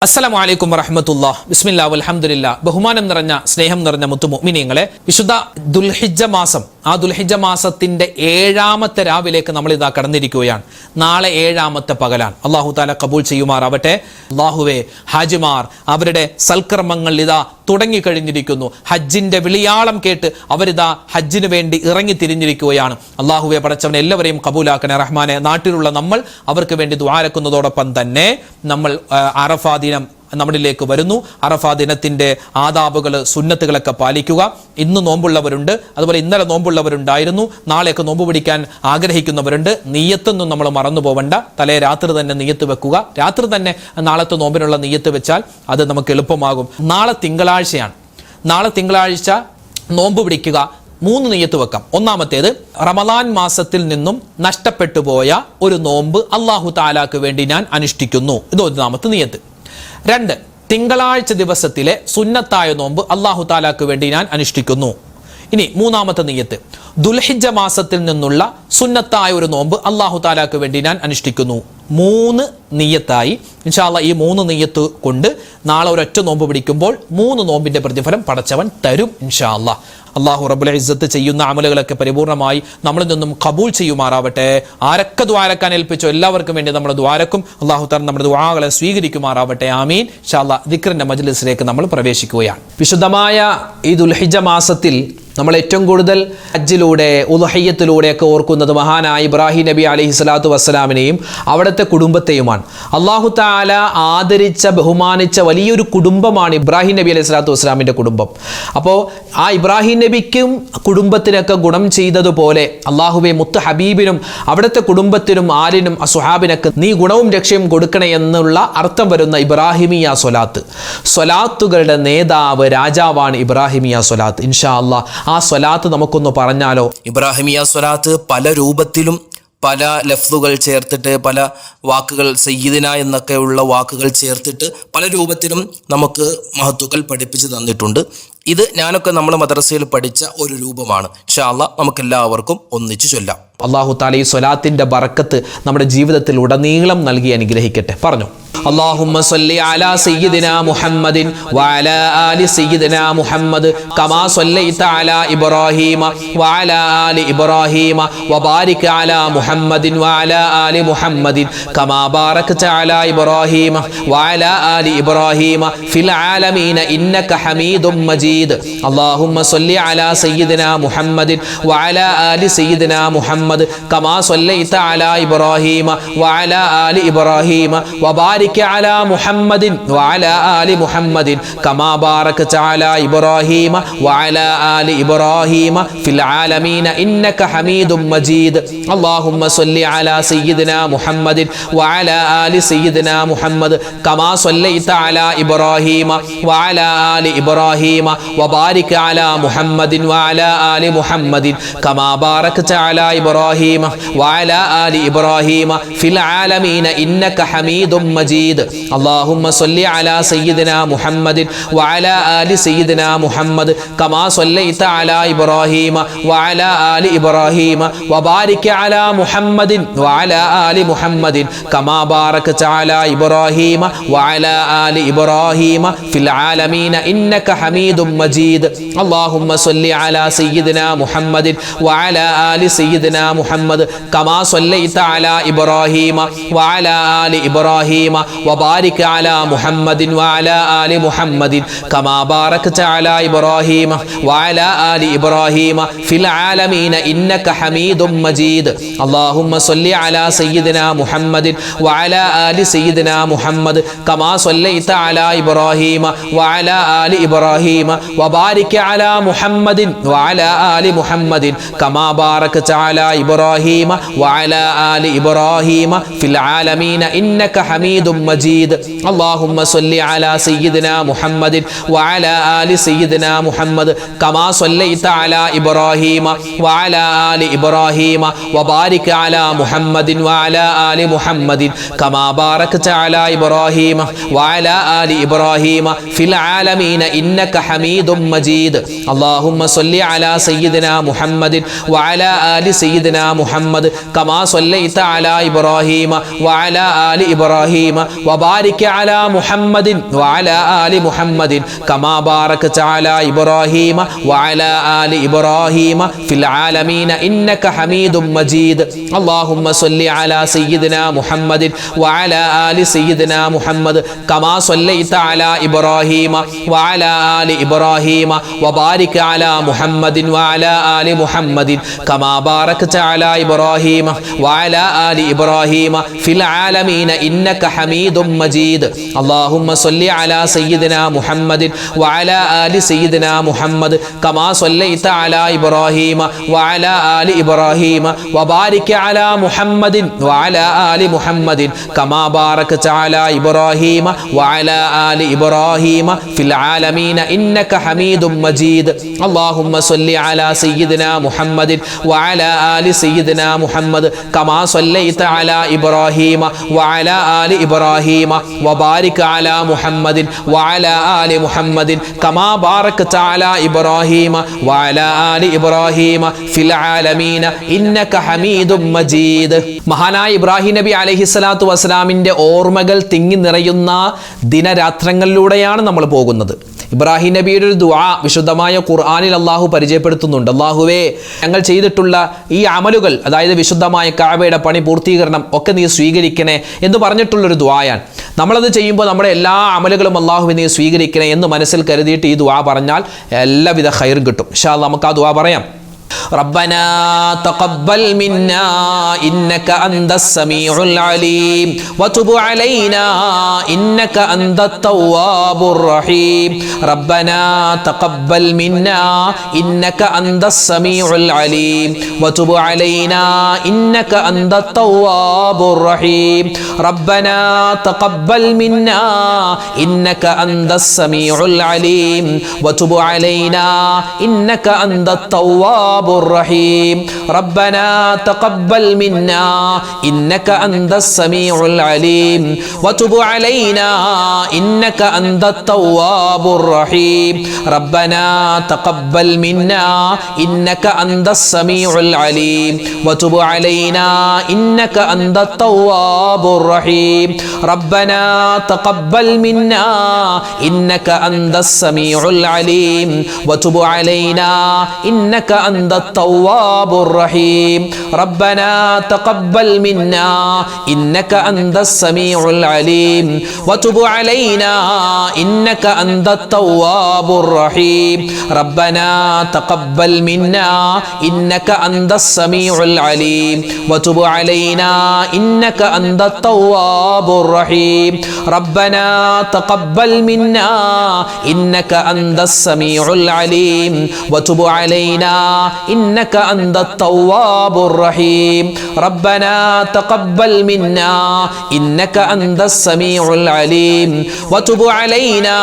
അസ്സലാമു അലൈക്കും വറഹ്മത്തുള്ളാഹി ബിസ്മില്ലാഹി വൽഹംദുലില്ലാഹ്. ബഹുമാനം നിറഞ്ഞ സ്നേഹം നിറഞ്ഞ മുത്തുമുഅ്മിനീങ്ങളെ, വിശുദ്ധ ദുൽഹിജ്ജ മാസം, ആ ദുൽഹിജ്ജ മാസത്തിന്റെ 7ാമത്തെ രാവിലേക്ക് നമ്മൾ ഇതാ കടന്നിരിക്കുകയാണ്. നാളെ 7ാമത്തെ പകലാണ്. അല്ലാഹു തആല കബൂൽ ചെയ്യുമാറാവട്ടെ. അല്ലാഹുവേ, ഹാജിമാർ അവരുടെ സൽക്കർമ്മങ്ങൾ ഇതാ തുടങ്ങിക്കഴിഞ്ഞിരിക്കുന്നു. ഹജ്ജിന്റെ വിളിയാളം കേട്ട് അവരിതാ ഹജ്ജിന് വേണ്ടി ഇറങ്ങി തിരിഞ്ഞിരിക്കുകയാണ്. അല്ലാഹുവേ, പടച്ചവനെ എല്ലാവരെയും കബൂലാക്കണേ റഹ്മാനെ. നാട്ടിലുള്ള നമ്മൾ അവർക്ക് വേണ്ടി ദുആരക്കുന്നതോടൊപ്പം തന്നെ നമ്മൾ അറഫാ ദിനം നമ്മളിലേക്ക് വരുന്നു. അറഫാ ദിനത്തിന്റെ ആദാബുകൾ, സുന്നത്തുകളൊക്കെ പാലിക്കുക. ഇന്ന് നോമ്പുള്ളവരുണ്ട്, അതുപോലെ ഇന്നലെ നോമ്പുള്ളവരുണ്ടായിരുന്നു. നാളെയൊക്കെ നോമ്പ് പിടിക്കാൻ ആഗ്രഹിക്കുന്നവരുണ്ട്. നിയ്യത്തൊന്നും നമ്മൾ മറന്നു പോവണ്ട. തലേ രാത്രി തന്നെ നിയ്യത്ത് വെക്കുക. രാത്രി തന്നെ നാളത്തെ നോമ്പിനുള്ള നിയ്യത്ത് വെച്ചാൽ അത് നമുക്ക് എളുപ്പമാകും. നാളെ തിങ്കളാഴ്ചയാണ്. നാളെ തിങ്കളാഴ്ച നോമ്പ് പിടിക്കുക. 3 നിയ്യത്ത് വെക്കാം. ഒന്നാമത്തേത്, റമദാൻ മാസത്തിൽ നിന്നും നഷ്ടപ്പെട്ടു പോയ ഒരു നോമ്പ് അല്ലാഹു തആലാക്ക് വേണ്ടി ഞാൻ അനുഷ്ഠിക്കുന്നു. ഇത് ഒന്നാമത്തെ നിയ്യത്ത്. 2, തിങ്കളാഴ്ച ദിവസത്തിലെ സുന്നത്തായ നോമ്പ് അല്ലാഹു തആലാക്ക് വേണ്ടി ഞാൻ അനുഷ്ഠിക്കുന്നു. ഇനി 3ാമത്തെ നിയ്യത്ത്, ദുൽഹിജ്ജ മാസത്തിൽ നിന്നുള്ള സുന്നത്തായ ഒരു നോമ്പ് അല്ലാഹു തആലാക്ക് വേണ്ടി ഞാൻ അനുഷ്ഠിക്കുന്നു. 3 നിയ്യത്തായി. ഇൻഷാ അല്ലാഹ് ഈ 3 നിയ്യത്ത് കൊണ്ട് നാളെ ഒരൊറ്റ നോമ്പ് പിടിക്കുമ്പോൾ 3 നോമ്പിന്റെ പ്രതിഫലം പടച്ചവൻ തരും ഇൻഷാ അല്ലാഹ്. അല്ലാഹു റബ്ബുൽ ഇസ്സത്ത് ചെയ്യുന്ന അമലുകളൊക്കെ പരിപൂർണമായി നമ്മളിൽ നിന്നും കബൂൽ ചെയ്യുമാറാവട്ടെ. ആരൊക്കെ ദുആരക്കാൻ ഏൽപ്പിച്ചോ എല്ലാവർക്കും വേണ്ടി നമ്മൾ ദുആരക്കും. അല്ലാഹു തആല നമ്മുടെ ദുആകളെ സ്വീകരിക്കുമാറാവട്ടെ. ആമീൻ. ഇൻഷാ അല്ലാഹ് ദിക്റിന്റെ മജ്ലിസിലേക്ക് നമ്മൾ പ്രവേശിക്കുകയാണ്. വിശുദ്ധമായ ഈ ദുൽഹിജ്ജ മാസത്തിൽ നമ്മൾ ഏറ്റവും കൂടുതൽ ഹജ്ജിലൂടെ, ഉദ്ഹിയ്യത്തിലൂടെയൊക്കെ ഓർക്കുന്നത് മഹാനായ ഇബ്രാഹിം നബി അലൈഹി സ്വലാത്തു വസ്സലാമിനെയും അവിടുത്തെ കുടുംബത്തെയുമാണ്. അല്ലാഹു തആല ആദരിച്ച, ബഹുമാനിച്ച വലിയൊരു കുടുംബമാണ് ഇബ്രാഹിം നബി അലൈഹി സ്വലാത്തു വസ്സലാമിൻ്റെ കുടുംബം. അപ്പോൾ ആ ഇബ്രാഹിം നബിക്കും കുടുംബത്തിനൊക്കെ ഗുണം ചെയ്തതുപോലെ അല്ലാഹുവേ, മുത്ത് ഹബീബിനും അവിടുത്തെ കുടുംബത്തിനും ആലിനും അസ്ഹാബിനൊക്കെ നീ ഗുണവും രക്ഷയും കൊടുക്കണേ എന്നുള്ള അർത്ഥം വരുന്ന ഇബ്രാഹിമിയ സ്വലാത്ത്. സ്വലാത്തുകളുടെ നേതാവ്, രാജാവാണ് ഇബ്രാഹിമിയ സ്വലാത്ത്. ഇൻഷാ അല്ലാഹ് ആ സ്വലാത്ത് നമുക്കൊന്ന് പറഞ്ഞാലോ? ഇബ്രാഹിമിയ സ്വലാത്ത് പല രൂപത്തിലും പല ലഫ്ലുകൾ ചേർത്തിട്ട്, പല വാക്കുകൾ, സയ്യിദിന എന്നൊക്കെയുള്ള വാക്കുകൾ ചേർത്തിട്ട് പല രൂപത്തിലും നമുക്ക് മഹത്തുക്കൾ പഠിപ്പിച്ചു തന്നിട്ടുണ്ട്. ഇത് ഞാനൊക്കെ നമ്മുടെ മദ്രസയിൽ പഠിച്ച ഒരു രൂപമാണ്. ഇൻഷാ അല്ലാഹ് നമുക്കെല്ലാവർക്കും ഒന്നിച്ചു ചൊല്ലാം. അല്ലാഹു തആല ഈ സ്വലാത്തിന്റെ ബറക്കത്ത് നമ്മുടെ ജീവിതത്തിൽ ഉടനീളം നൽകി അനുഗ്രഹിക്കട്ടെ. പറഞ്ഞു, അല്ലാഹുമ്മ സ്വല്ലി അലാ സയ്യിദിനാ മുഹമ്മദിൻ വഅലാ ആലി സയ്യിദിനാ മുഹമ്മദ് കമാ സ്വല്ലൈത അലാ ഇബ്രാഹീമ വഅലാ ആലി ഇബ്രാഹീമ വബാരിക് അലാ മുഹമ്മദിൻ വഅലാ ആലി മുഹമ്മദിൻ കമാ ബാരക്ത അലാ ഇബ്രാഹീമ വഅലാ ആലി ഇബ്രാഹീമ ഫിൽ ആലമീന ഇന്നക ഹമീദും മജീദ്. അല്ലാഹുമ്മ സ്വല്ലി അലാ സയ്യിദിനാ മുഹമ്മദിൻ വഅലാ ആലി സയ്യിദിനാ മുഹമ്മദ് കമാ സ്വല്ലൈത അലാ ഇബ്രാഹീമ വഅലാ ആലി ഇബ്രാഹീമ വബാരിക് على محمد وعلى آل محمد كما باركت على إبراهيم وعلى آل إبراهيم في العالمين إنك حميد مجيد. اللهم صل على سيدنا محمد وعلى آل سيدنا محمد كما صليت على إبراهيم وعلى آل إبراهيم وبارك على محمد وعلى آل محمد كما باركت على إبراهيم وعلى آل إبراهيم في العالمين إنك حميد مجيد. اللهم صل على سيدنا محمد وعلى آل سيدنا محمد كما صليت على إبراهيم وعلى آل إبراهيم وبارك على محمد وعلى آل محمد كما باركت على إبراهيم وعلى آل إبراهيم في العالمين إنك حميد مجيد. اللهم صل على سيدنا محمد وعلى آل سيدنا محمد كما صليت على إبراهيم وعلى آل إبراهيم وبارك على محمد وعلى آل محمد كما باركت على إبراهيم وعلى آل إبراهيم في العالمين إنك حميد مجيد. اللهم صل على سيدنا محمد وعلى آل سيدنا محمد كما صليت على إبراهيم وعلى آل إبراهيم وبارك على محمد وعلى آل محمد كما باركت على إبراهيم وعلى آل إبراهيم في العالمين إنك حميد مجيد. اللهم صل على سيدنا محمد وعلى آل سيدنا محمد كما صليت على إبراهيم وعلى آل إبراهيم وبارك على محمد وعلى آل محمد كما باركت على إبراهيم وعلى آل إبراهيم في العالمين إنك حميد مجيد. اللهم صل على سيدنا محمد وعلى آل سيدنا سيدنا محمد كما صليت على إبراهيم وعلى آل إبراهيم وبارك على محمد وعلى آل محمد كما باركت على إبراهيم وعلى آل إبراهيم في العالمين إنك حميد مجيد اللهم صل على سيدنا محمد وعلى آل سيدنا محمد كما صليت على إبراهيم وعلى آل إبراهيم وبارك على محمد وعلى آل محمد كما باركت على إبراهيم وعلى آل إبراهيم في العالمين إنك حميد مجيد اللهم صل على سيدنا محمد وعلى آل سيدنا محمد كما صليت على إبراهيم وعلى آل إبراهيم وبارك على محمد وعلى آل محمد كما باركت على إبراهيم وعلى آل إبراهيم في العالمين إنك حميد مجيد اللهم صل على سيدنا محمد وعلى آل سيدنا محمد كما صليت على إبراهيم وعلى آل إبراهيم وبارك على محمد وعلى آل محمد كما باركت على إبراهيم وعلى آل إبراهيم في العالمين إنك حميد مجيد മഹാനായ ഇബ്രാഹിം നബി അലൈഹിസ്സലാത്തു വസ്സലാമിൻ്റെ ഓർമ്മകൾ തിങ്ങി നിറയുന്ന ദിനരാത്രങ്ങളിലൂടെയാണ് നമ്മൾ പോകുന്നത്. ഇബ്രാഹിം നബിയുടെ ഒരു ദുആ വിശുദ്ധമായ ഖുർആനിൽ അള്ളാഹു പരിചയപ്പെടുത്തുന്നുണ്ട്. അള്ളാഹുവേ, ഞങ്ങൾ ചെയ്തിട്ടുള്ള ഈ അമലുകൾ, അതായത് വിശുദ്ധമായ കഅബയുടെ പണി പൂർത്തീകരണം ഒക്കെ നീ സ്വീകരിക്കണേ എന്ന് പറഞ്ഞിട്ടുള്ളൊരു ദുആയാണ്. നമ്മളത് ചെയ്യുമ്പോൾ നമ്മുടെ എല്ലാ അമലുകളും അള്ളാഹുവെ നീ സ്വീകരിക്കണേ എന്ന് മനസ്സിൽ കരുതിയിട്ട് ഈ ദുആ പറഞ്ഞാൽ എല്ലാവിധ ഖൈറും കിട്ടും. ഇൻഷാ അല്ലാഹ് നമുക്ക് ആ ദുആ പറയാം. ربنا تقبل منا إنك أنت السميع العليم وتب علينا إنك أنت التواب الرحيم ربنا تقبل منا إنك أنت السميع العليم وتب علينا إنك أنت التواب الرحيم ربنا تقبل منا إنك أنت السميع العليم وتب علينا إنك أنت التواب الرحيم ربنا تقبل منا إنك أنت السميع العليم وتب علينا إنك أنت التواب الرحيم ربنا تقبل منا إنك أنت السميع العليم وتب علينا إنك أنت التواب الرحيم ربنا تقبل منا إنك أنت السميع العليم وتب علينا إنك أنت التواب الرحيم ربنا تقبل منا إنك أنت السميع العليم وتب علينا إنك أنت التواب الرحيم ربنا تقبل منا إنك أنت السميع العليم وتب علينا إنك أنت التواب الرحيم ربنا تقبل منا إنك أنت السميع العليم وتب علينا إنك أنت التواب الرحيم ربنا تقبل منا إنك أنت السميع العليم وتب علينا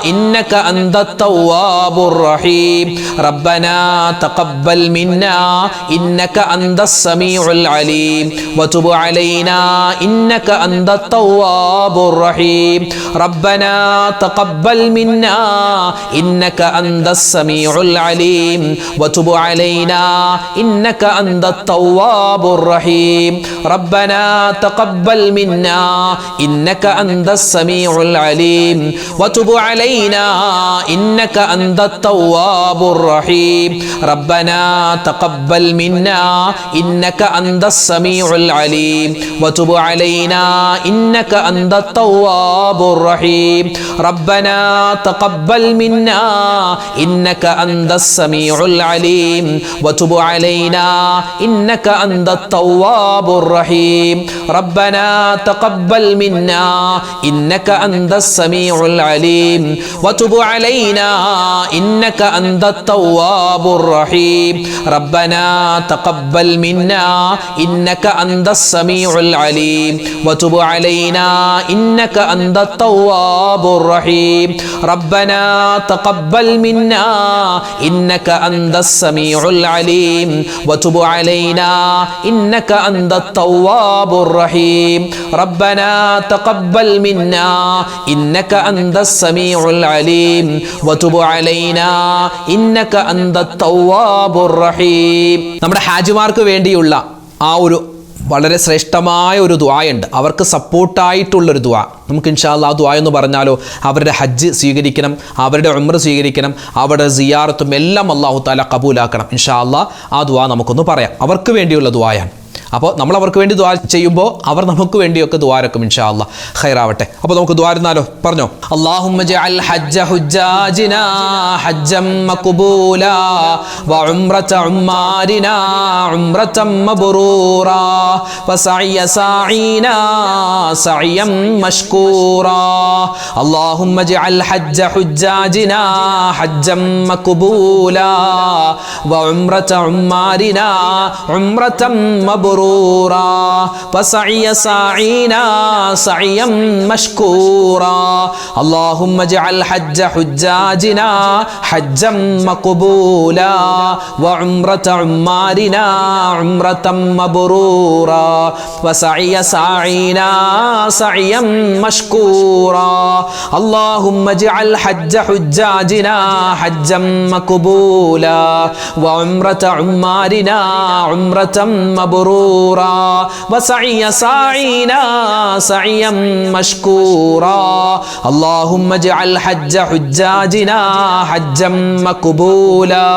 إنك أنت التواب الرحيم ربنا تقبل منا إنك أنت السميع العليم وتب علينا إنك أنت التواب الرحيم ربنا تقبل منا إنك أنت السميع العليم وتب علينا إنك أنت التواب الرحيم ربنا تقبل منا إنك أنت السميع العليم وتب علينا إنك أنت التواب الرحيم ربنا تقبل منا إنك أنت السميع العليم وتب علينا إنك أنت التواب الرحيم ربنا تقبل منا إنك أنت السميع العليم وتب علينا إنك أنت التواب الرحيم ربنا تقبل منا إنك أنت السميع العليم وتب علينا إنك أنت التواب الرحيم ربنا تقبل منا إنك أنت السميع العليم وتب علينا إنك أنت التواب الرحيم ربنا تقبل منا إنك أنت السميع സമീഉൽ അലീം വതുബ് അലൈനാ ഇന്നക അന്തത് തവ്വാബുർ റഹീം റബ്ബനാ തഖബ്ബൽ മിന്നാ ഇന്നക അന്തസ് സമീഉൽ അലീം വതുബ് അലൈനാ ഇന്നക അന്തത് തവ്വാബുർ റഹീം. നമ്മുടെ ഹാജിമാർക്ക് വേണ്ടിയുള്ള ആ ഒരു വളരെ ശ്രേഷ്ഠമായ ഒരു ദുആയുണ്ട്. അവർക്ക് സപ്പോർട്ടായിട്ടുള്ളൊരു ദുആ. നമുക്ക് ഇൻഷാ അല്ലാഹ് ആ ദുആ എന്ന് പറഞ്ഞാലോ, അവരുടെ ഹജ്ജ് സ്വീകരിക്കണം, അവരുടെ ഉംറ സ്വീകരിക്കണം, അവരുടെ സിയാറത്തും എല്ലാം അല്ലാഹു തആല കബൂലാക്കണം. ഇൻഷാ അല്ലാഹ് ആ ദുആ നമുക്കൊന്ന് പറയാം. അവർക്ക് വേണ്ടിയുള്ള ദുആയാണ്. അപ്പോൾ നമ്മൾ അവർക്ക് വേണ്ടി ദുആ ചെയ്യുമ്പോൾ അവർ നമുക്ക് വേണ്ടിയൊക്കെ ദുആരക്കും. ഇൻഷാ അല്ലാഹ് ഖൈറാവട്ടെ. അപ്പോൾ നമുക്ക് ദുആരുന്നാലോ? പറഞ്ഞോ. അല്ലാഹുമ്മ ജഅൽ ഹജ്ജ ഹുജ്ജാജിനാ ഹജ്ജം മഖ്ബൂലാ വ ഉംറത ഉമ്മാരിനാ ഉംറതം മബ്റൂറാ വസഅയ സഈനാ സഅയം മഷ്കൂറാ. അല്ലാഹുമ്മ ജഅൽ ഹജ്ജ ഹുജ്ജാജിനാ ഹജ്ജം മഖ്ബൂലാ വ ഉംറത ഉമ്മാരിനാ ഉംറതം മബ്റൂറാ وسعي سعينا سعيا مشكورا. اللهم اجعل حج حجاجنا حجا مقبولا وعمرة عمارنا عمرة مبرورا وسعي سعينا سعيا مشكورا. اللهم اجعل حج حجاجنا حجا مقبولا وعمرة عمارنا عمرة مبرورا وسعي سعينا سعيا مشكورا. اللهم اجعل حج حجاجنا حجا مقبولا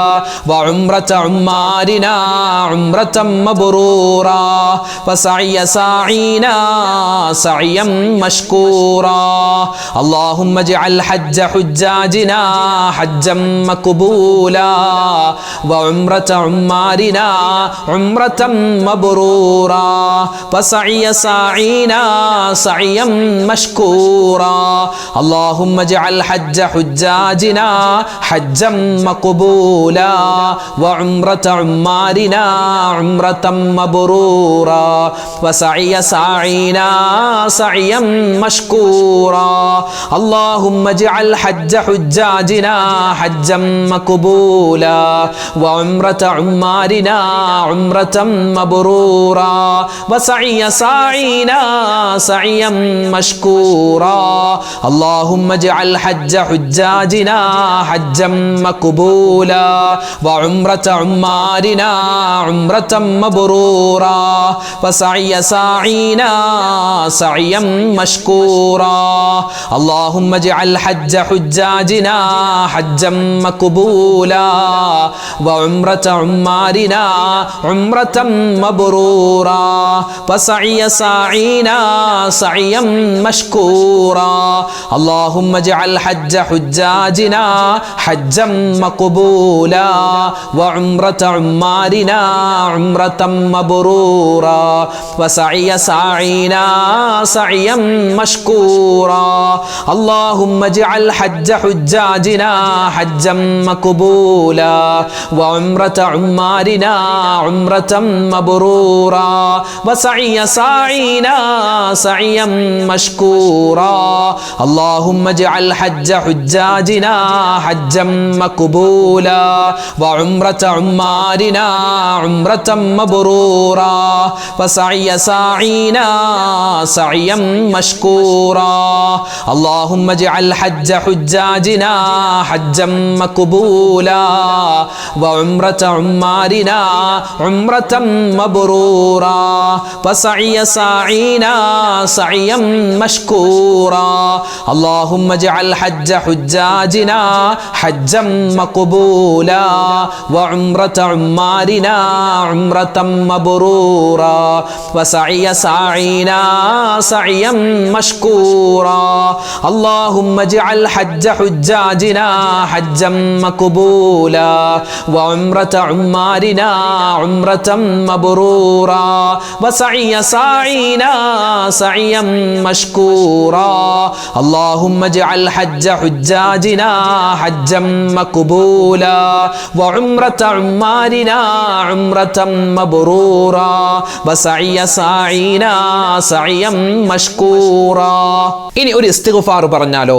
وعمرة عمارنا عمرة مبرورا وسعي سعينا سعيا مشكورا. اللهم اجعل حج حجاجنا حجا مقبولا وعمرة عمارنا عمرة مبرورا وسعي سعينا سعيا مشكورا. اللهم اجعل حج حجاجنا حجا مقبولا وعمرة عمارنا عمرة مبرورا وسعي سعينا سعيا مشكورا. اللهم اجعل حج حجاجنا حجا مقبولا وعمرة عمارنا عمرة مبرورا وسعي سعينا سعيا مشكورا. اللهم اجعل حج حجاجنا حجا مقبولا وعمرة عمارنا عمرة مبرورا وسعي سعينا سعيا مشكورا. اللهم اجعل حج حجاجنا حجا مقبولا وعمرة عمارنا عمرة مبرورا وسعي سعينا سعيا مشكورا. اللهم اجعل حج حجاجنا حجا مقبولا وعمرة عمارنا عمرة مبرورا وسعي سعينا سعيا مشكورا. اللهم اجعل حج حجاجنا حجا مقبولا وعمرة عمارنا عمرة مبرورا وسعي سعينا سعيا مشكورا. اللهم اجعل حج حجاجنا حجا مقبولا وعمرة عمارنا عمرة مبرورا وسعي سعينا سعيا مشكورا. اللهم اجعل حج حجاجنا حجا مقبولا وعمرة عمارنا عمرة مبرورا وسعي سعينا سعيا مشكورا. اللهم اجعل حج حجاجنا حجا مقبولا وعمرة عمارنا عمرة مبرورا وسعي سعينا سعيا مشكورا. اللهم اجعل حج حجاجنا حجا مقبولا وعمرة عمارنا عمرة مبرورا وسعي سعينا سعيا مشكورا. اللهم اجعل حج حجاجنا حجا مقبولا وعمرة عمارنا عمرة مبرورا وسعي سعينا سعيا مشكورا. ഇനി ഒരു ഇസ്തിഗ്ഫാർ പറഞ്ഞാലോ?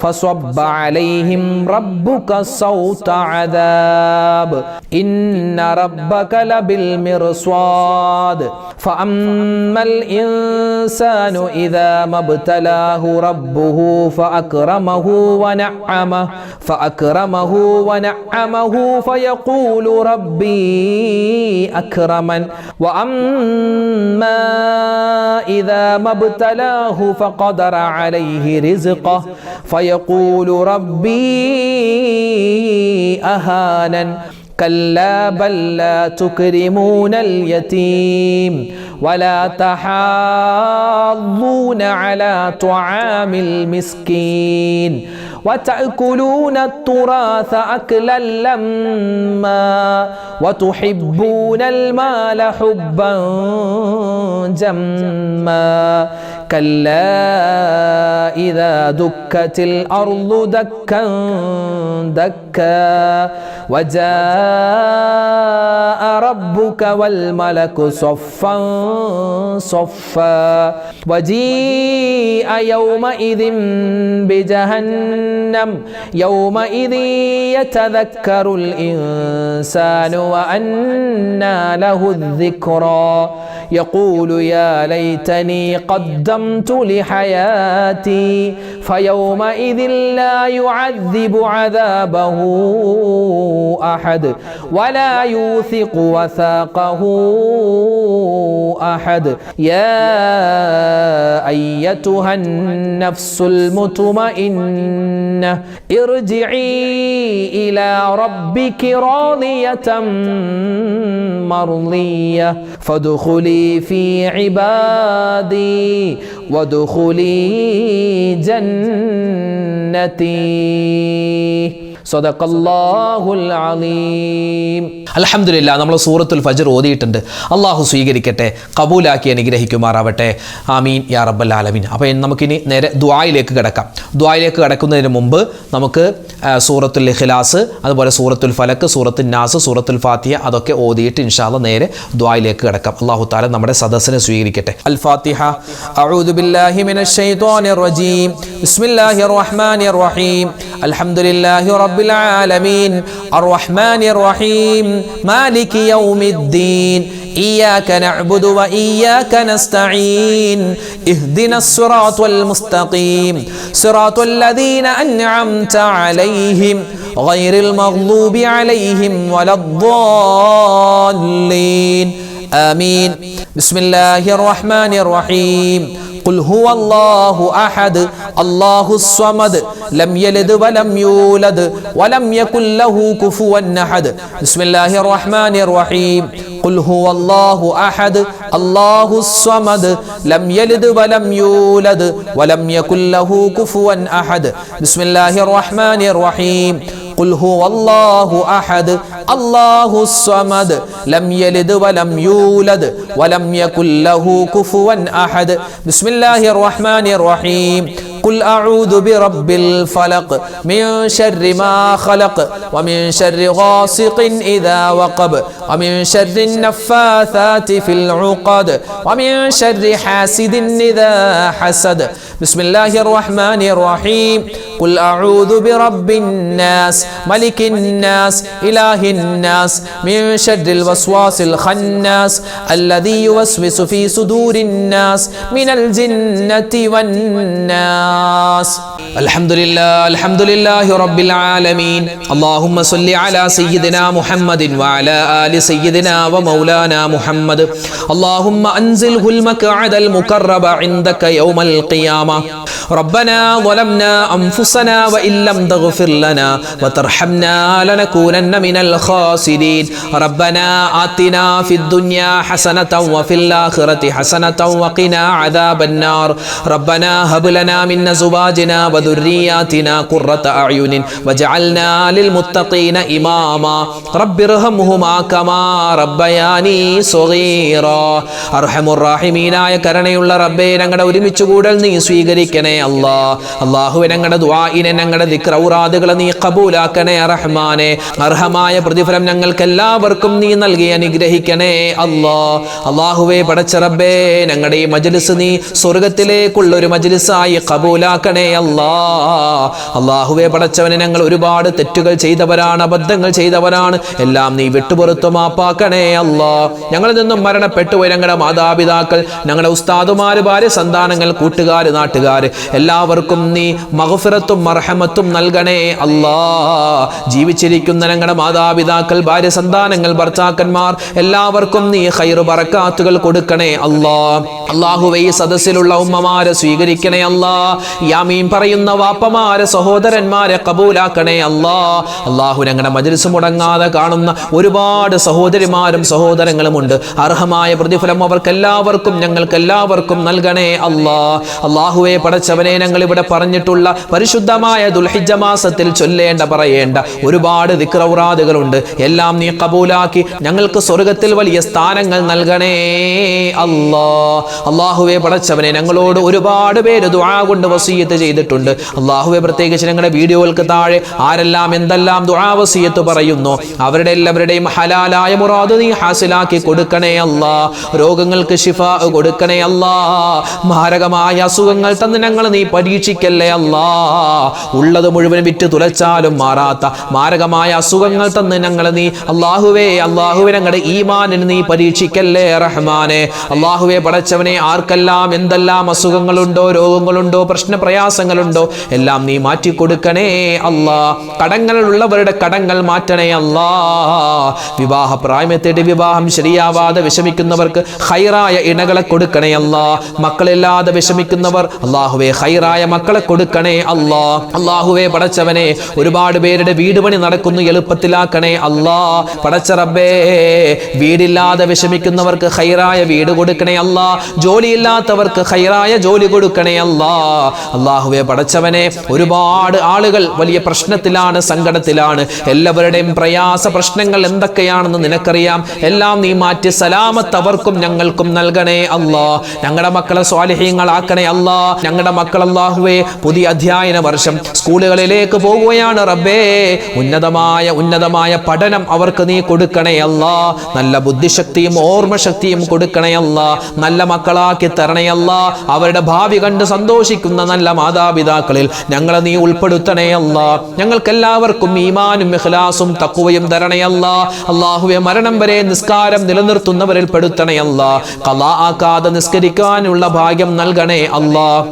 فصب عليهم ربك صوت عذاب إن ربك لبالمرصاد فأما الإنسان إذا ما ابتلاه ربه فأكرمه ونعمه فيقول ربي أكرمن وأما إذا ما ابتلاه فقدر عليه رزقه فيقول ربي أهانن كلا بل لا تكرمون اليتيم ولا تحاضون على طعام المسكين وتأكلون التراث أكلا لما وتحبون المال حبا جما كلا إذا دكت الأرض دكا دكا وجاء ربك والملك صفا صفا وجيء يومئذ بجهنم يومئذ يتذكر الإنسان وأنى له الذكرى يقول يا ليتني قدمت لحياتي فيومئذ لا يعذب عذابه أحد ولا يوثق وثاقه أحد يا أيتها النفس المطمئنة ارجعي إلى ربك راضية مرضية فادخلي في عبادي وادخلي جنتي സദഖല്ലാഹുൽ അലീം. അൽഹംദുലില്ലാ, നമ്മൾ സൂറത്തുൽ ഫജ്ർ ഓതിയിട്ടുണ്ട്. അള്ളാഹു സ്വീകരിക്കട്ടെ, കബൂലാക്കി അനുഗ്രഹിക്കുമാറാവട്ടെ. ആമീൻ യാ റബ്ബൽ ആലമീൻ. അപ്പോൾ നമുക്കിനി നേരെ ദുആയിലേക്ക് കിടക്കാം. ദുആയിലേക്ക് കിടക്കുന്നതിന് മുമ്പ് നമുക്ക് സൂറത്തുൽ ഇഖ്ലാസ്, അതുപോലെ സൂറത്തുൽ ഫലക്ക്, സൂറത്തുൽ നാസ്, സൂറത്തുൽ ഫാത്തിഹ അതൊക്കെ ഓതിയിട്ട് ഇൻഷാ അല്ലാഹ് നേരെ ദുആയിലേക്ക് കിടക്കാം. അല്ലാഹു തആല നമ്മുടെ സദസ്സിനെ സ്വീകരിക്കട്ടെ. അൽ ഫാത്തിഹ. അഊദു ബില്ലാഹി മിനശ് ശൈത്വാനിർ റജീം. ബിസ്മില്ലാഹിർ റഹ്മാനിർ റഹീം. അൽഹംദുലില്ലാഹി റബ്ബിൽ ആലമീൻ അർറഹ്മാനിർ റഹീം മാലികി യൗമിദ്ദീൻ إياك نعبد وإياك نستعين اهدنا الصراط المستقيم صراط الذين أنعمت عليهم غير المغضوب عليهم ولا الضالين آمين. بسم الله الرحمن الرحيم. قل هو الله أحد الله الصمد لم يلد ولم يولد ولم يكن له كفوا أحد. بسم الله الرحمن الرحيم. قل هو الله أحد الله الصمد لم يلد ولم يولد ولم يكن له كفوا أحد. بسم الله الرحمن الرحيم. قل هو الله أحد الله الصمد لم يلد ولم يولد ولم يكن له كفوا أحد. بسم الله الرحمن الرحيم. قل أعوذ برب الفلق من شر ما خلق ومن شر غاسق إذا وقب ومن شر النفاثات في العقد ومن شر حاسد إذا حسد. بسم الله الرحمن الرحيم. قل أعوذ برب الناس ملك الناس إله الناس من شر الوسواس الخناس الذي يوسوس في صدور الناس من الجنة والناس. الحمد لله رب العالمين. اللهم صل على سيدنا محمد وعلى آل سيدنا ومولانا محمد. اللهم أنزله المقعد المقرب عندك يوم القيامة. ربنا ظلمنا أنفسنا وإن لم تغفر لنا وترحمنا لنكونن من الخاسرين. ربنا آتنا في الدنيا حسنة وفي الآخرة حسنة وقنا عذاب النار. ربنا هب لنا من أزواجنا وذرياتنا قرة أعين وجعلنا للمتقين إماما. رب ارحمهما كما ربياني صغيرا. അർഹമുർ റഹീമീനായ കരുണയുള്ള റബ്ബേ, ഞങ്ങളുടെ ഒരുമിച്ച് കൂടൽ നീ സ്വീകരിക്കണേ അല്ലാഹ്. അല്ലാഹുവേ, ഞങ്ങളുടെ ദുആ ദുആഇനെ ഞങ്ങളുടെ ദിക്ർ ഔറാദുകളെ നീ ഖബൂലാക്കണേ റഹ്മാനെ. അർഹമായ പ്രതിഫലം ഞങ്ങൾക്ക് എല്ലാവർക്കും നീ നൽകി അനുഗ്രഹിക്കണേ അല്ലാഹുവേ പടച്ച റബ്ബേ, ഞങ്ങളുടെ ഈ മജ്ലിസ് നീ സ്വർഗ്ഗത്തിലേക്കുള്ള ഒരു മജ്ലിസായി ഖബൂലാക്കണേ അല്ലാഹുവേ പടച്ചവനെ, ഞങ്ങൾ ഒരുപാട് തെറ്റുകൾ ചെയ്തവരാണ്, അബദ്ധങ്ങൾ ചെയ്തവരാണ്. എല്ലാം നീ വിട്ടുപുറത്തു മാപ്പാക്കണേ ഞങ്ങളിൽ നിന്നും മരണപ്പെട്ടു പോയ ഞങ്ങളുടെ മാതാപിതാക്കൾ, ഞങ്ങളുടെ ഉസ്താദുമാര്, ഭാര്യ, സന്താനങ്ങൾ, കൂട്ടുകാര്, നാട്ടുകാര് എല്ലാവർക്കും നീ മഗ്ഫിറത്തും മർഹമത്തും നൽകണേ ജീവിച്ചിരിക്കുന്ന ഞങ്ങളുടെ മാതാപിതാക്കൾ, ഭാര്യ, സന്താനങ്ങൾ, ഭർത്താക്കന്മാർ എല്ലാവർക്കും നീ ഖൈറ് ബറകാത്തുകൾ കൊടുക്കണേ അല്ലാഹുവേ, ഈ സദസ്സിലുള്ള ഉമ്മമാരെ സ്വീകരിക്കണേ യാമീൻ പറയുന്ന വാപ്പമാരെ, സഹോദരന്മാരെ കബൂലാക്കണേ അല്ലാഹു. ഞങ്ങളുടെ മജ്ലിസ് മുടങ്ങാതെ കാണുന്ന ഒരുപാട് സഹോദരിമാരും സഹോദരങ്ങളും ഉണ്ട്. അർഹമായ പ്രതിഫലം അവർക്കെല്ലാവർക്കും ഞങ്ങൾക്കെല്ലാവർക്കും നൽകണേ അല്ലാഹുവേ പടച്ചവനെ, ഞങ്ങൾ ഇവിടെ പറഞ്ഞിട്ടുള്ള പരിശുദ്ധമായ ദുൽഹിജ്ജ മാസത്തിൽ ചൊല്ലേണ്ട പറയേണ്ട ഒരുപാട് ദിക്ർ ഔറാദുകളുണ്ട്. എല്ലാം നീ കബൂലാക്കി ഞങ്ങൾക്ക് സ്വർഗ്ഗത്തിൽ വലിയ സ്ഥാനങ്ങൾ നൽകണേ അല്ലാഹുവേ പടച്ചവനെ, ഞങ്ങളോട് ഒരുപാട് പേര് ദുആ കൊണ്ട് വസിയത്ത് ചെയ്തിട്ടുണ്ട്. അല്ലാഹുവേ, പ്രത്യേകിച്ച് ഞങ്ങളുടെ വീഡിയോകൾക്ക് താഴെ ആരെല്ലാം എന്തെല്ലാം ദുആ വസിയത്ത് പറയുന്നു അവരുടെ എല്ലാവരുടെയും ഹലാലായ മുറാദ് നീ ഹാസിലാക്കി കൊടുക്കണേ രോഗങ്ങൾക്ക് ശിഫാ കൊടുക്കണേ മാരകമായ അസുഖങ്ങൾ തന്ന് ഞങ്ങൾ നീ പരീക്ഷിക്കല്ലേ ഉള്ളത് മുഴുവൻ വിറ്റ് തുലച്ചാലും മാറാത്ത മാരകമായ അസുഖങ്ങൾ തന്ന് ഞങ്ങൾ നീ അല്ലാഹുവേ ഞങ്ങളുടെ ഈമാനിന് നീ പരീക്ഷിക്കല്ലേ റഹ്മാനെ. അല്ലാഹുവേ പടച്ചവനെ, ആർക്കെല്ലാം എന്തെല്ലാം അസുഖങ്ങളുണ്ടോ, രോഗങ്ങളുണ്ടോ, പ്രയാസങ്ങളുണ്ടോ എല്ലാം നീ മാറ്റിക്കൊടുക്കണേ കടങ്ങളുള്ളവരുടെ കടങ്ങൾ മാറ്റണേ വിവാഹ പ്രായമെത്തിയിട്ട് വിവാഹം ശരിയാവാതെ വിഷമിക്കുന്നവർക്ക് ഖൈറായ ഇണകളെ കൊടുക്കണേ മക്കളില്ലാതെ വിഷമിക്കുന്നവർ അല്ലാഹുവേ ഖൈറായ മക്കളെ കൊടുക്കണേ അല്ലാഹുവേ പടച്ചവനെ, ഒരുപാട് പേരുടെ വീട് പണി നടക്കുന്നു, എളുപ്പത്തിലാക്കണേ പടച്ച റബ്ബേ, വീടില്ലാതെ വിഷമിക്കുന്നവർക്ക് ഖൈറായ വീട് കൊടുക്കണേ ജോലിയില്ലാത്തവർക്ക് ഖൈറായ ജോലി കൊടുക്കണേ അല്ലാഹുവേ പടച്ചവനെ, ഒരുപാട് ആളുകൾ വലിയ പ്രശ്നത്തിലാണ്, സങ്കടത്തിലാണ്. എല്ലാവരുടെയും പ്രയാസ പ്രശ്നങ്ങൾ എന്തൊക്കെയാണെന്ന് നിനക്കറിയാം. എല്ലാം നീ മാറ്റി സലാമത്ത് അവർക്കും ഞങ്ങൾക്കും നൽകണേ ഞങ്ങളുടെ മക്കളെ സ്വാലിഹീങ്ങളാക്കണേ ഞങ്ങളുടെ മക്കൾ അല്ലാഹുവേ പുതിയ അധ്യയന വർഷം സ്കൂളുകളിലേക്ക് പോകുകയാണ് റബ്ബേ. ഉന്നതമായ പഠനം അവർക്ക് നീ കൊടുക്കണേ നല്ല ബുദ്ധിശക്തിയും ഓർമ്മശക്തിയും കൊടുക്കണേ നല്ല മക്കളാക്കി തരണേ അവരുടെ ഭാവി കണ്ട് സന്തോഷിക്കുന്ന നല്ല മാതാപിതാക്കളിൽ ഞങ്ങളെ നീ ഉൾപ്പെടുത്തണേ ഞങ്ങൾക്കെല്ലാവർക്കും ഈമാനും ഇഖ്ലാസും തഖ്വയും തരണേ അല്ലാഹുവേ, മരണം വരെ നിസ്കാരം നിലനിർത്തുന്നവരിൽ പെടുത്തണേ ഖളാ ആക്കാതെ നിസ്കരിക്കാനുള്ള ഭാഗ്യം നൽകണേ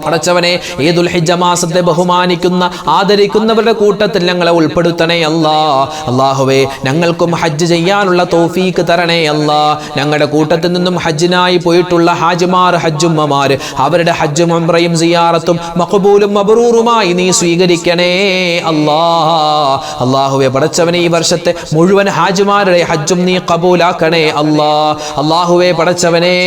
പടച്ചവനെ, ഈ ദുൽഹിജ്ജ മാസത്തെ ബഹുമാനിക്കുന്ന ആദരിക്കുന്നവരുടെ കൂട്ടത്തിൽ ഞങ്ങളെ ഉൾപ്പെടുത്തണേ അല്ലാഹുവേ, ഞങ്ങൾക്കും ഹജ്ജ് ചെയ്യാനുള്ള തൗഫീക്ക് തരണേ ഞങ്ങളുടെ കൂട്ടത്തിൽ നിന്നും ഹജ്ജിനായി പോയിട്ടുള്ള ഹാജിമാർ, ഹജ്ജുമ്മമാർ അവരുടെ ഹജ്ജും ഉംറയും സിയാറത്തും മഖബൂലും മബ്റൂറുമായി നീ സ്വീകരിക്കണേ അല്ലാഹുവേ പടച്ചവനെ, ഈ വർഷത്തെ മുഴുവൻ ഹാജിമാരുടെ ഹജ്ജും നീ ഖബൂലാക്കണേ അല്ലാഹുവേ പടച്ചവനെ,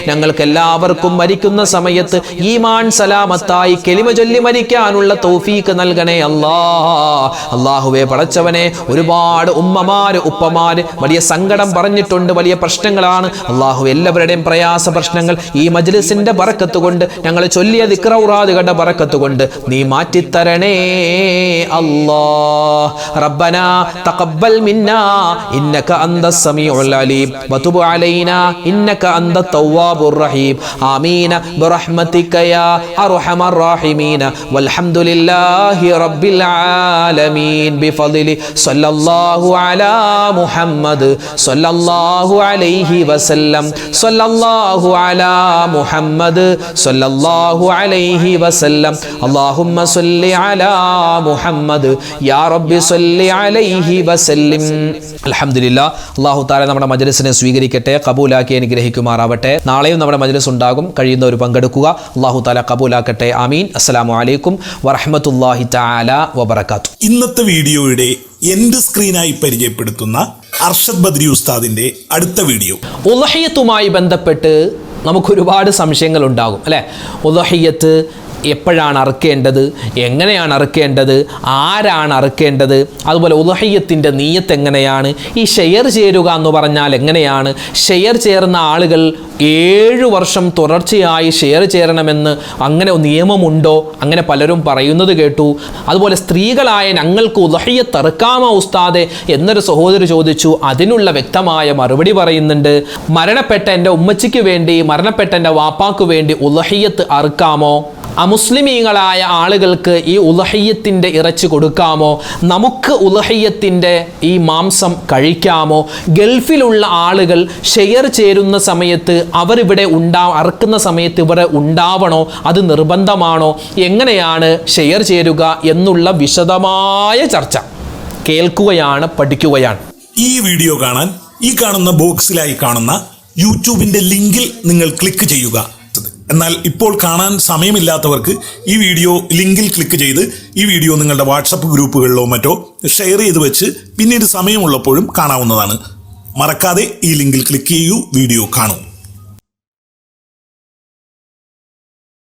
ഞങ്ങൾക്ക് എല്ലാവർക്കും മരിക്കുന്ന സമയത്ത് ഈമാൻ സലാമത്തായി കലിമ ചൊല്ലി മരിക്കാനുള്ള തൗഫീക്ക് നൽകണേ അല്ലാഹുവേ പടച്ചവനെ, ഒരുപാട് ഉമ്മമാര് ഉപ്പമാര് വലിയ സങ്കടം പറഞ്ഞിട്ടുണ്ട്, വലിയ പ്രശ്നങ്ങളാണ് അല്ലാഹു. എല്ലാവരുടെയും പ്രയാസ പ്രശ്നങ്ങൾ ഈ മജ്ലിസിന്റെ ബറക്കത്ത് കൊണ്ട്, ഞങ്ങൾ ചൊല്ലിയ ദിക്ർ ഔറാദുകളുടെ ബറക്കത്ത് കൊണ്ട് നീ മാറ്റിത്തരണേ റബ്ബനാ തഖബ്ബൽ മിന്നാ ഇന്നക അന്തസ് സമീഉൽ അലീം വതുബ് അലൈനാ ഇന്നക അന്തത് തവ്വാബുർ റഹീം ആമീൻ ബിറഹ്മതിക യാ അർഹമർ റഹീമീൻ വൽഹംദുലില്ലാഹി റബ്ബിൽ ആലമീൻ ബിഫദ്ലി സല്ലല്ലാഹു അലാ മുഹമ്മദ് സല്ലല്ലാഹു അലൈഹി വസല്ലം സല്ലല്ലാഹു അലാ മുഹമ്മദ് സല്ലല്ലാഹു അലൈഹി വസല്ലം അല്ലാഹുമ്മ സല്ലി അലാ മുഹമ്മദ് യാ റബ്ബി സല്ലി അലൈഹി വസല്ലം. അൽഹംദുലില്ലാഹ്, അല്ലാഹു തആല നമ്മുടെ മജ്ലിസിനെ സ്വീകരിക്കട്ടെ, ഖബൂലാക്കി അനുഗ്രഹിക്കുമാറാവട്ടെ. നാളെയും നമ്മുടെ മജ്ലിസ് ഉണ്ടാകും, കഴിയുന്നവർ പങ്കെടുക്കുക. അല്ലാഹു തആല ഖബൂലാക്കട്ടെ. ആമീൻ. അസ്സലാമു അലൈക്കും വറഹ്മത്തുള്ളാഹി തആല വബറകാതുഹു. ഇന്നത്തെ വീഡിയോയുടെ എൻഡ് സ്ക്രീനായി പരിചയപ്പെടുത്തുന്ന അർഷദ് ബദ്രി ഉസ്താദിന്റെ അടുത്ത വീഡിയോ. ഉളഹിയത്തുമായി ബന്ധപ്പെട്ട് നമുക്കൊരുപാട് സംശയങ്ങൾ ഉണ്ടാകും അല്ലേ? ഉളഹിയത്ത് എപ്പോഴാണ് അറുക്കേണ്ടത്, എങ്ങനെയാണ് അറുക്കേണ്ടത്, ആരാണ് അറുക്കേണ്ടത്, അതുപോലെ ഉദ്ഹിയ്യത്തിൻ്റെ നീയത്ത് എങ്ങനെയാണ്, ഈ ഷെയർ ചേരുക എന്ന് പറഞ്ഞാൽ എങ്ങനെയാണ്, ഷെയർ ചേർന്ന ആളുകൾ 7 വർഷം തുടർച്ചയായി ഷെയർ ചേരണമെന്ന് അങ്ങനെ നിയമമുണ്ടോ, അങ്ങനെ പലരും പറയുന്നത് കേട്ടു. അതുപോലെ സ്ത്രീകളായ ഞങ്ങൾക്ക് ഉദ്ഹിയ്യത്ത് അറുക്കാമോ ഉസ്താദെ എന്നൊരു സഹോദരി ചോദിച്ചു. അതിനുള്ള വ്യക്തമായ മറുപടി പറയുന്നുണ്ട്. മരണപ്പെട്ട എൻ്റെ ഉമ്മച്ചിക്ക് വേണ്ടി, മരണപ്പെട്ട എൻ്റെ വാപ്പാക്ക് വേണ്ടി ഉദ്ഹിയ്യത്ത് അറുക്കാമോ? അമുസ്ലിമീങ്ങളായ ആളുകൾക്ക് ഈ ഉദ്ഹിയ്യത്തിൻ്റെ ഇറച്ചി കൊടുക്കാമോ? നമുക്ക് ഉദ്ഹിയ്യത്തിൻ്റെ ഈ മാംസം കഴിക്കാമോ? ഗൾഫിലുള്ള ആളുകൾ ഷെയർ ചേരുന്ന സമയത്ത് അവരിവിടെ അറുക്കുന്ന സമയത്ത് ഇവിടെ ഉണ്ടാവണോ? അത് നിർബന്ധമാണോ? എങ്ങനെയാണ് ഷെയർ ചേരുക എന്നുള്ള വിശദമായ ചർച്ച കേൾക്കുകയാണ്, പഠിക്കുകയാണ്. ഈ വീഡിയോ കാണാൻ ഈ കാണുന്ന ബോക്സിലായി കാണുന്ന യൂട്യൂബിന്റെ ലിങ്കിൽ നിങ്ങൾ ക്ലിക്ക് ചെയ്യുക. എന്നാൽ ഇപ്പോൾ കാണാൻ സമയമില്ലാത്തവർക്ക് ഈ വീഡിയോ ലിങ്കിൽ ക്ലിക്ക് ചെയ്ത് ഈ വീഡിയോ നിങ്ങളുടെ വാട്സപ്പ് ഗ്രൂപ്പുകളിലോ മറ്റോ ഷെയർ ചെയ്ത് വെച്ച് പിന്നീട് സമയമുള്ളപ്പോഴും കാണാവുന്നതാണ്. മറക്കാതെ ഈ ലിങ്കിൽ ക്ലിക്ക് ചെയ്യൂ, വീഡിയോ കാണൂ.